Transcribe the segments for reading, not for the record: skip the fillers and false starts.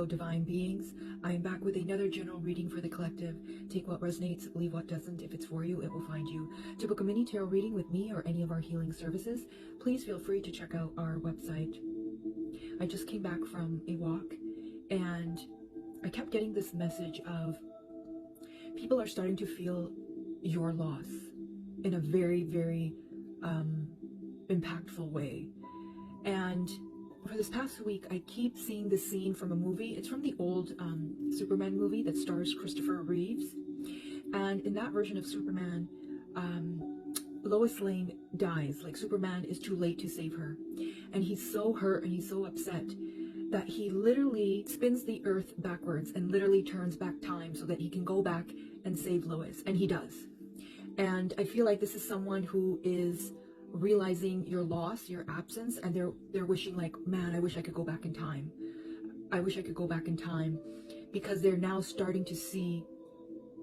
Hello, divine beings. I am back with another general reading for the collective. Take what resonates, leave what doesn't. If it's for you, it will find you. To book a mini tarot reading with me or any of our healing services, please feel free to check out our website. I just came back from a walk and I kept getting this message of people are starting to feel your loss in a very, very impactful way. And for this past week, I keep seeing the scene from a movie. It's from the old Superman movie that stars Christopher Reeves. And in that version of Superman, Lois Lane dies. Like, Superman is too late to save her. And he's so hurt and he's so upset that he literally spins the earth backwards and literally turns back time so that he can go back and save Lois. And he does. And I feel like this is someone who is realizing your loss, your absence, and they're wishing like, man, I wish I could go back in time. I wish I could go back in time, because they're now starting to see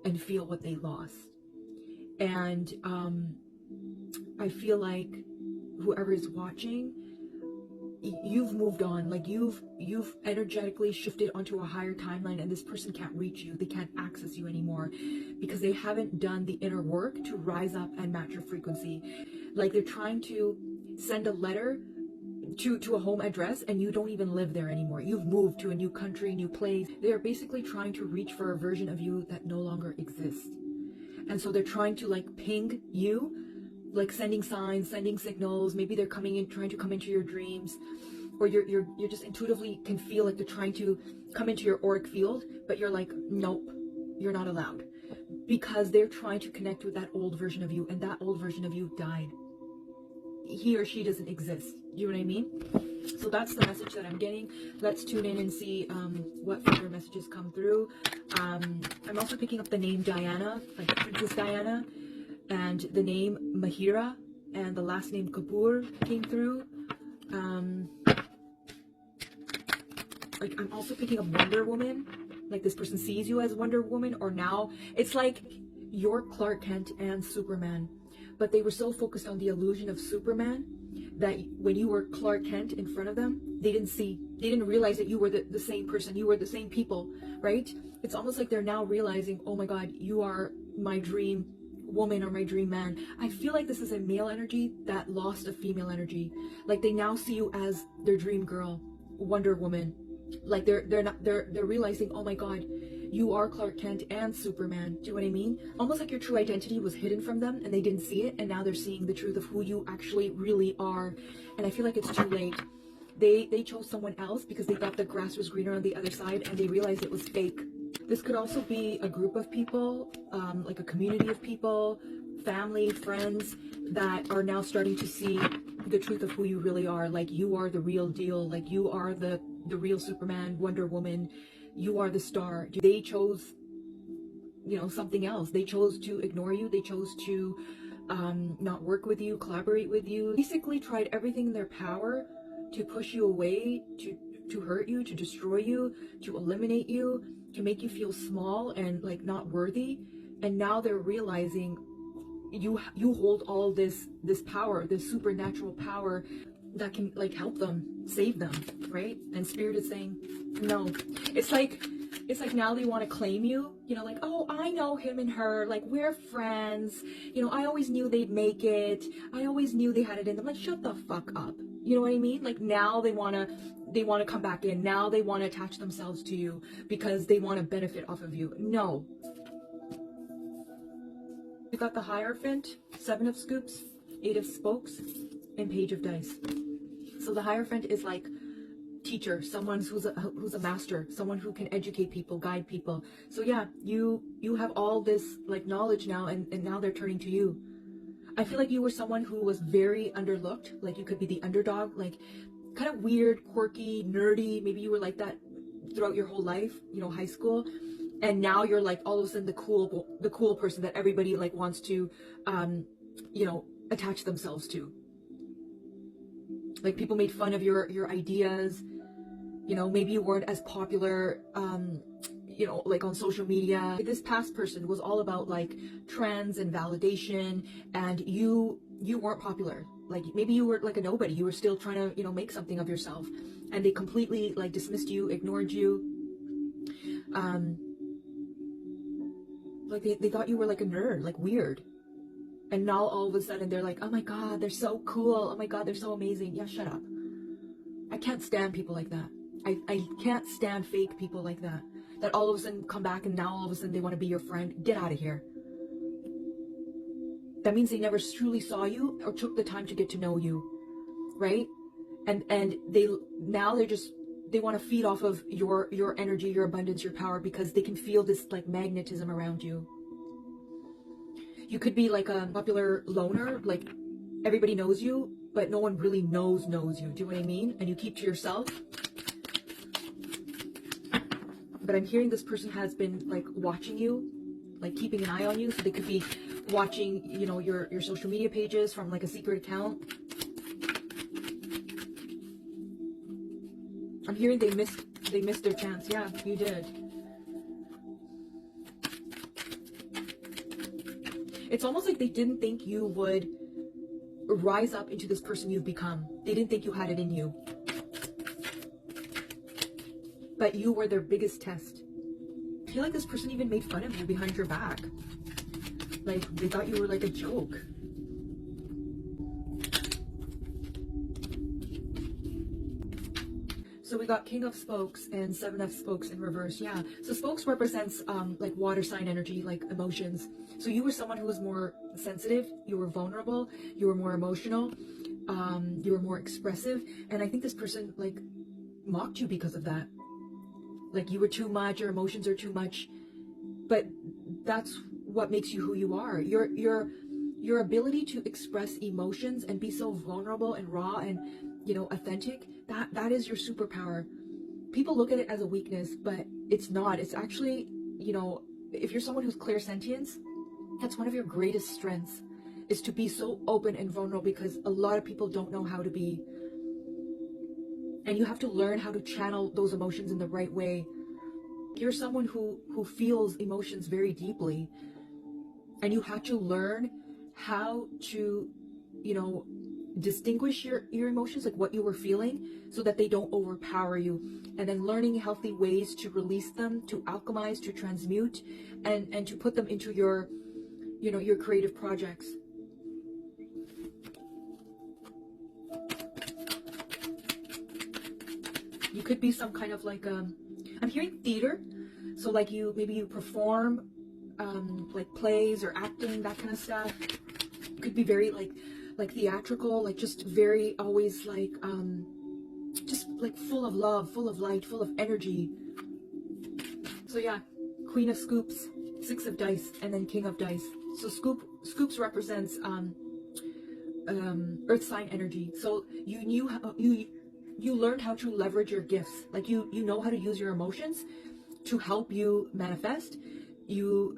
and feel what they lost. And I feel like whoever is watching, you've moved on. Like, you've energetically shifted onto a higher timeline, and this person can't reach you. They can't access you anymore because they haven't done the inner work to rise up and match your frequency. Like, they're trying to send a letter to a home address and you don't even live there anymore. You've moved to a new country, new place. They're basically trying to reach for a version of you that no longer exists. And so they're trying to like ping you, like sending signs, sending signals. Maybe they're coming in, trying to come into your dreams, or you're just intuitively can feel like they're trying to come into your auric field, but you're like, nope, you're not allowed, because they're trying to connect with that old version of you, and that old version of you died. He or she doesn't exist. You know what I mean? So that's the message that I'm getting. Let's tune in and see what further messages come through. I'm also picking up the name Diana, like Princess Diana, and the name Mahira, and the last name Kapoor came through. Like, I'm also picking up Wonder Woman. Like, this person sees you as Wonder Woman, or now it's like you're Clark Kent and Superman. But they were so focused on the illusion of Superman that when you were Clark Kent in front of them, they didn't realize that you were the same person, you were the same people, right? It's almost like they're now realizing, oh my God, you are my dream woman or my dream man. I feel like this is a male energy that lost a female energy. Like, they now see you as their dream girl, Wonder Woman. Like, they're realizing, oh my God, you are Clark Kent and Superman. Do you know what I mean? Almost like your true identity was hidden from them and they didn't see it, and now they're seeing the truth of who you actually really are. And I feel like it's too late. They chose someone else because they thought the grass was greener on the other side, and they realized it was fake. This could also be a group of people, like a community of people, family, friends, that are now starting to see the truth of who you really are. Like, you are the real deal. Like, you are the real Superman, Wonder Woman. You are the star. They chose, you know, something else. They chose to ignore you. They chose to not work with you, collaborate with you. Basically tried everything in their power to push you away, to hurt you, to destroy you, to eliminate you, to make you feel small and like not worthy. And now they're realizing you hold all this power, this supernatural power that can like help them, save them, right? And Spirit is saying, no. It's like now they want to claim you, you know, like, oh, I know him and her, like, we're friends, you know, I always knew they'd make it, I always knew they had it in them. Like, shut the fuck up. You know what I mean? Like, now they want to come back in. Now they want to attach themselves to you because they want to benefit off of you. No. We got the Hierophant, 7 of Scoops, 8 of Spokes, and Page of Dice. So the Hierophant is like teacher, someone who's a master, someone who can educate people, guide people. So yeah, you have all this like knowledge now, and now they're turning to you. I feel like you were someone who was very underlooked. Like, you could be the underdog, like kind of weird, quirky, nerdy. Maybe you were like that throughout your whole life, you know, high school. And now you're like all of a sudden the cool person that everybody like wants to, you know, attach themselves to. Like, people made fun of your ideas. You know, maybe you weren't as popular, you know, like on social media. This past person was all about like trends and validation, and you weren't popular. Like, maybe you were like a nobody. You were still trying to, you know, make something of yourself, and they completely like dismissed you, ignored you. Like they thought you were like a nerd, like weird. And now all of a sudden they're like, oh my God, they're so cool. Oh my God, they're so amazing. Yeah, shut up. I can't stand people like that. I can't stand fake people like that. That all of a sudden come back and now all of a sudden they want to be your friend. Get out of here. That means they never truly saw you or took the time to get to know you, right? And they want to feed off of your energy, your abundance, your power, because they can feel this like magnetism around you. You could be like a popular loner, like everybody knows you, but no one really knows you. Do you know what I mean? And you keep to yourself. But I'm hearing this person has been like watching you, like keeping an eye on you. So they could be watching, you know, your social media pages from like a secret account. I'm hearing they missed their chance. Yeah, you did. It's almost like they didn't think you would rise up into this person you've become. They didn't think you had it in you. But you were their biggest test. I feel like this person even made fun of you behind your back. Like, they thought you were like a joke. So we got King of Spokes and Seven of Spokes in reverse. Yeah. So Spokes represents like water sign energy, like emotions. So you were someone who was more sensitive. You were vulnerable. You were more emotional. You were more expressive. And I think this person like mocked you because of that. Like you were too much, your emotions are too much. But that's what makes you who you are. Your ability to express emotions and be so vulnerable and raw and, you know, authentic, that is your superpower. People look at it as a weakness, but it's not. It's actually, you know, if you're someone who's clairsentience, that's one of your greatest strengths, is to be so open and vulnerable, because a lot of people don't know how to be. And you have to learn how to channel those emotions in the right way. You're someone who feels emotions very deeply, and you have to learn how to, you know, distinguish your emotions, like what you were feeling, so that they don't overpower you. And then learning healthy ways to release them, to alchemize, to transmute, and to put them into your, you know, your creative projects. You could be some kind of like I'm hearing theater. So like maybe you perform like plays or acting, that kind of stuff. It could be very like theatrical, like just very always like just like full of love, full of light, full of energy. So yeah, Queen of Scoops, Six of Dice, and then King of Dice. So Scoops represents earth sign energy. So you knew how you learned how to leverage your gifts. Like you know how to use your emotions to help you manifest. You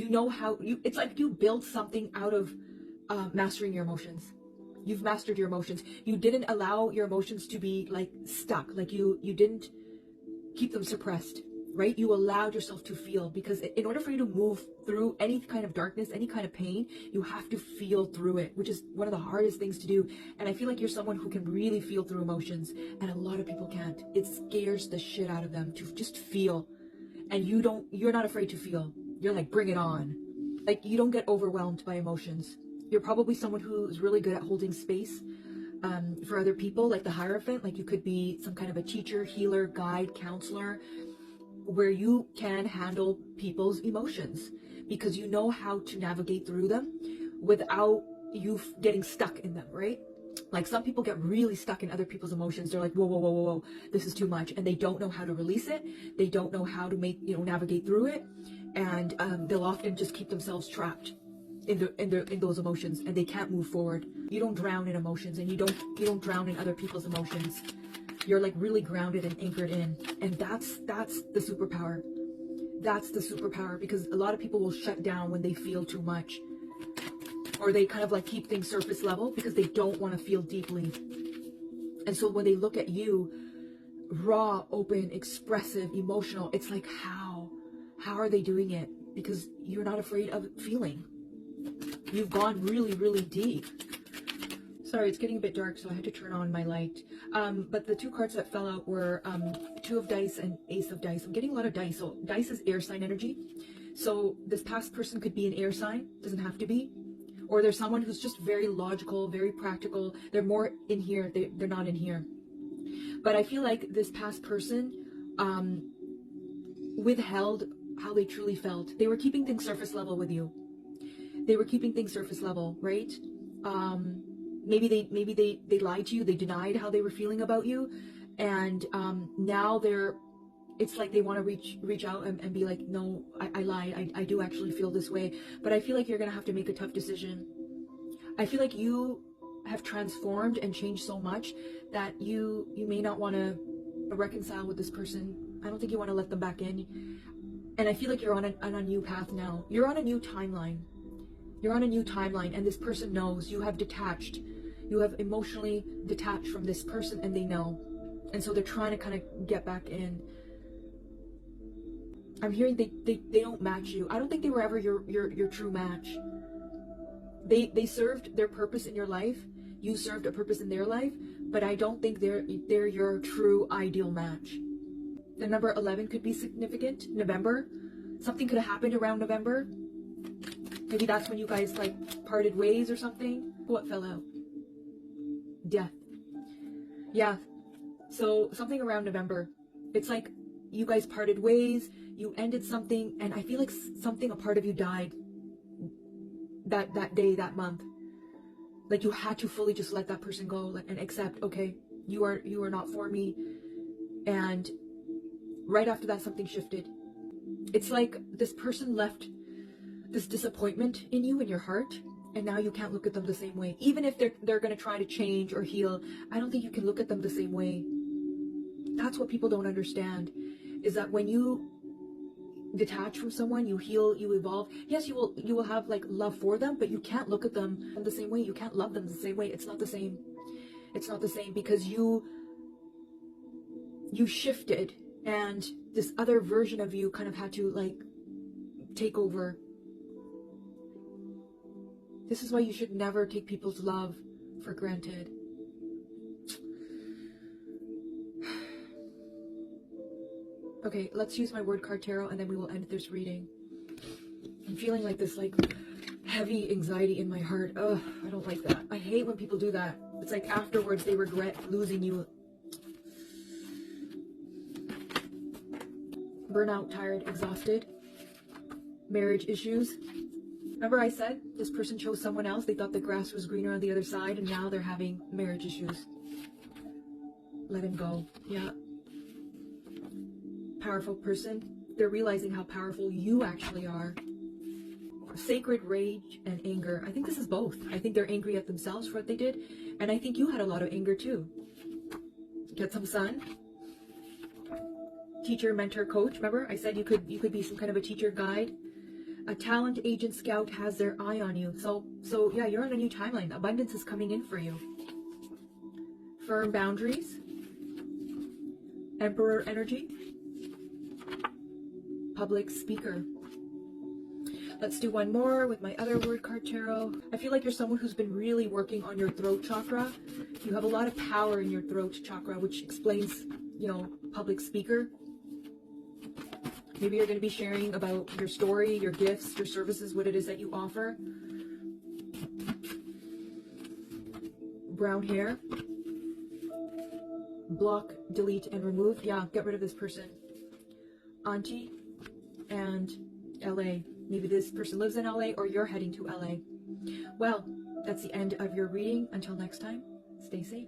know how it's like you build something out of mastering your emotions. You've mastered your emotions. You didn't allow your emotions to be like stuck. Like you didn't keep them suppressed, right? You allowed yourself to feel, because in order for you to move through any kind of darkness, any kind of pain, you have to feel through it, which is one of the hardest things to do. And I feel like you're someone who can really feel through emotions, and a lot of people can't. It scares the shit out of them to just feel. And you're not afraid to feel. You're like, bring it on. Like, you don't get overwhelmed by emotions. You're probably someone who's really good at holding space for other people, like the Hierophant. Like, you could be some kind of a teacher, healer, guide, counselor, where you can handle people's emotions because you know how to navigate through them without you getting stuck in them, right? Like, some people get really stuck in other people's emotions. They're like, whoa, whoa, whoa, whoa, whoa, this is too much. And they don't know how to release it. They don't know how to navigate through it. And they'll often just keep themselves trapped in those emotions, and they can't move forward. You don't drown in emotions, and you don't drown in other people's emotions. You're like really grounded and anchored in. And that's the superpower. That's the superpower, because a lot of people will shut down when they feel too much. Or they kind of like keep things surface level because they don't want to feel deeply. And so when they look at you, raw, open, expressive, emotional, it's like, how are they doing it? Because you're not afraid of feeling. You've gone really, really deep. Sorry, it's getting a bit dark, so I had to turn on my light. But the two cards that fell out were Two of Dice and Ace of Dice. I'm getting a lot of dice. So dice is air sign energy. So this past person could be an air sign, doesn't have to be. Or there's someone who's just very logical, very practical. They're more in here, they're not in here. But I feel like this past person withheld how they truly felt. They were keeping things surface level with you. They were keeping things surface level, right? Maybe they lied to you. They denied how they were feeling about you, and now it's like they want to reach out and be like, no, I lied. I do actually feel this way. But I feel like you're gonna have to make a tough decision. I feel like you have transformed and changed so much that you may not want to reconcile with this person. I don't think you want to let them back in. And I feel like you're on a new path now. You're on a new timeline. You're on a new timeline, and this person knows. You have detached. You have emotionally detached from this person, and they know. And so they're trying to kind of get back in. I'm hearing they don't match you. I don't think they were ever your true match. They served their purpose in your life. You served a purpose in their life, but I don't think they're your true ideal match. The number 11 could be significant. November. Something could have happened around November. Maybe that's when you guys like parted ways or something. What fell out? Death. Yeah. So something around November. It's like you guys parted ways, you ended something, and I feel like something, a part of you died that day, that month. Like you had to fully just let that person go, like, and accept, okay, you are not for me. And right after that, something shifted. It's like this person left this disappointment in you, in your heart, and now you can't look at them the same way. Even if they're going to try to change or heal, I don't think you can look at them the same way. That's what people don't understand, is that when you detach from someone, you heal, you evolve. Yes, you will have like love for them, but you can't look at them the same way. You can't love them the same way. It's not the same. It's not the same, because you shifted, and this other version of you kind of had to like take over. This is why you should never take people's love for granted. Okay, let's use my word card tarot, and then we will end this reading. I'm feeling like this like heavy anxiety in my heart. Ugh, I don't like that. I hate when people do that. It's like afterwards they regret losing you. Burnout, tired, exhausted. Marriage issues. Remember I said this person chose someone else. They thought the grass was greener on the other side, and now they're having marriage issues. Let him go. Yeah. Powerful person. They're realizing how powerful you actually are. Sacred rage and anger. I think this is both. I think they're angry at themselves for what they did, and I think you had a lot of anger too. Get some sun. Teacher, mentor, coach. Remember I said you could be some kind of a teacher, guide. A talent, agent, scout has their eye on you. So yeah, you're on a new timeline. Abundance is coming in for you. Firm boundaries. Emperor energy. Public speaker. Let's do one more with my other word card tarot. I feel like you're someone who's been really working on your throat chakra. You have a lot of power in your throat chakra, which explains, you know, public speaker. Maybe you're going to be sharing about your story, your gifts, your services, what it is that you offer. Brown hair. Block, delete, and remove. Yeah, get rid of this person. Auntie and LA. Maybe this person lives in LA, or you're heading to LA. Well, that's the end of your reading. Until next time, stay safe.